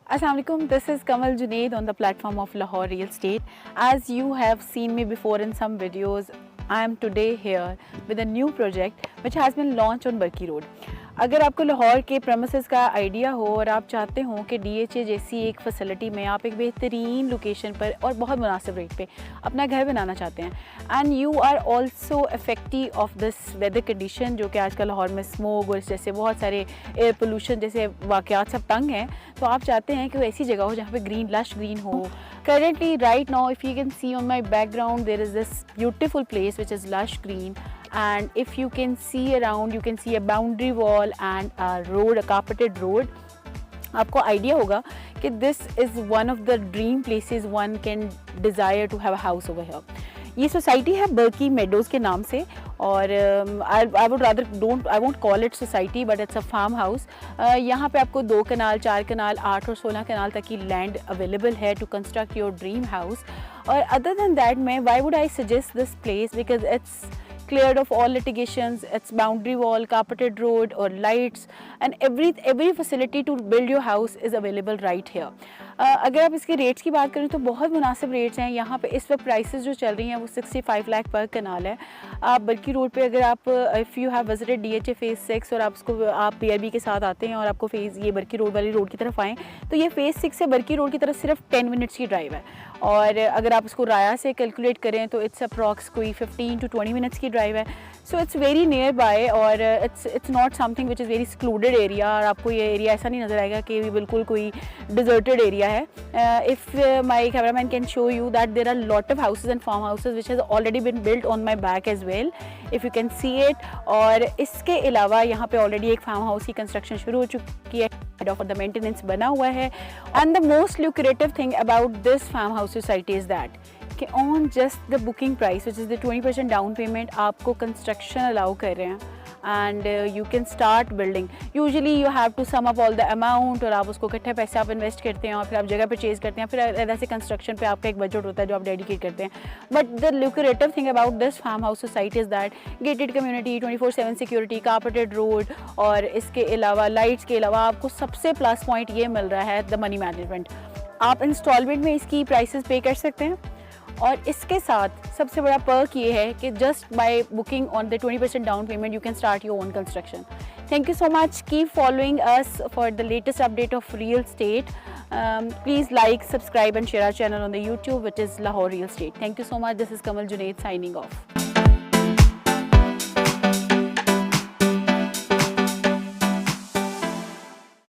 Assalamualaikum, this is Kamal Junaid on the platform of Lahore Real Estate. As you have seen me before in some videos, I am today here with a new project which has been launched on Barki Road. अगर आपको लाहौर के premises का idea हो और आप चाहते हो कि DHA जैसी एक फैसिलिटी में आप एक बेहतरीन लोकेशन पर और बहुत मुनासिब रेट पे अपना घर बनाना चाहते हैं and you are also affected of this weather condition जो कि आजकल लाहौर में स्मोक और जैसे बहुत सारे एयर पोल्यूशन जैसे वाक़यात सब तंग हैं, तो आप चाहते हैं कि वो ऐसी जगह हो जहाँ पे ग्रीन लश ग्रीन हो. Currently right now if you can see on my background there is this beautiful place which is lush green, and if you can see around you can see a boundary wall and a road, a carpeted road. आपको idea होगा कि this is one of the dream places one can desire to have a house over here. ये society है Barki Meadows के नाम से और I won't call it society but it's a farm house. यहाँ पे आपको 2 कनाल, 4 कनाल, 8 और 16 कनाल तक की लैंड अवेलेबल है to construct your dream house. और अदर दैन दैट मैं why would I suggest this place because it's cleared of all litigations, its boundary wall, carpeted road or lights, and every facility to build your house is available right here. अगर आप इसके rates की बात करें तो बहुत मुनासिब rates हैं यहाँ पे. इस वक्त प्राइसेस जो चल रही हैं वो 65 लाख पर कनाल है. आप बल्कि रोड पे अगर आप if you have visited DHA phase 6 और आप PRB के साथ आते हैं और आपको ये बर्की रोड वाली रोड की तरफ आएँ तो ये फेज़ 6 से बर्की रोड की तरफ सिर्फ 10 मिनट्स की ड्राइव है. और अगर आप उसको राया से कैलकुलेट करें तो इट्स अप्रॉक्स कोई 15 to 20 मिनट्स की ड्राइव है. So it's very nearby और it's not something which is very excluded area. और आपको ये एरिया ऐसा नहीं नज़र आएगा कि बिल्कुल कोई डिजर्टेड एरिया है. If my cameraman can show you that there are lot of houses and farm houses which has already been built on my back as well if you can see it. और इसके अलावा यहाँ पे already एक farm house की construction शुरू हो चुकी है, ऑफ द मेंटेनेंस बना हुआ है. And the most lucrative thing about this farm house society is that कि on just the booking price which is the 20% down payment आपको कंस्ट्रक्शन अलाउ कर रहे हैं and you can start building. Usually you have to sum up all the amount और आप उसको इकट्ठे पैसे आप इन्वेस्ट करते हैं और फिर आप जगह परचेज करते हैं, फिर ऐसे कंस्ट्रक्शन पे आपका एक बजट होता है जो आप डेडिकेट करते हैं. But the lucrative thing about this farm house society is that gated community, 24/7 security, carpeted road और इसके अलावा लाइट्स के अलावा आपको सबसे प्लस पॉइंट ये मिल रहा है द मनी मैनेजमेंट. आप इंस्टॉलमेंट में इसकी प्राइसेस पे कर सकते हैं और इसके साथ सबसे बड़ा पर्क ये है कि just by booking on the 20% down payment you can start your own construction. Thank you so much. Keep following us for the latest update of real estate. Please like, subscribe and share our channel on the YouTube which is Lahore Real Estate. Thank you so much. This is Kamal Junaid signing off.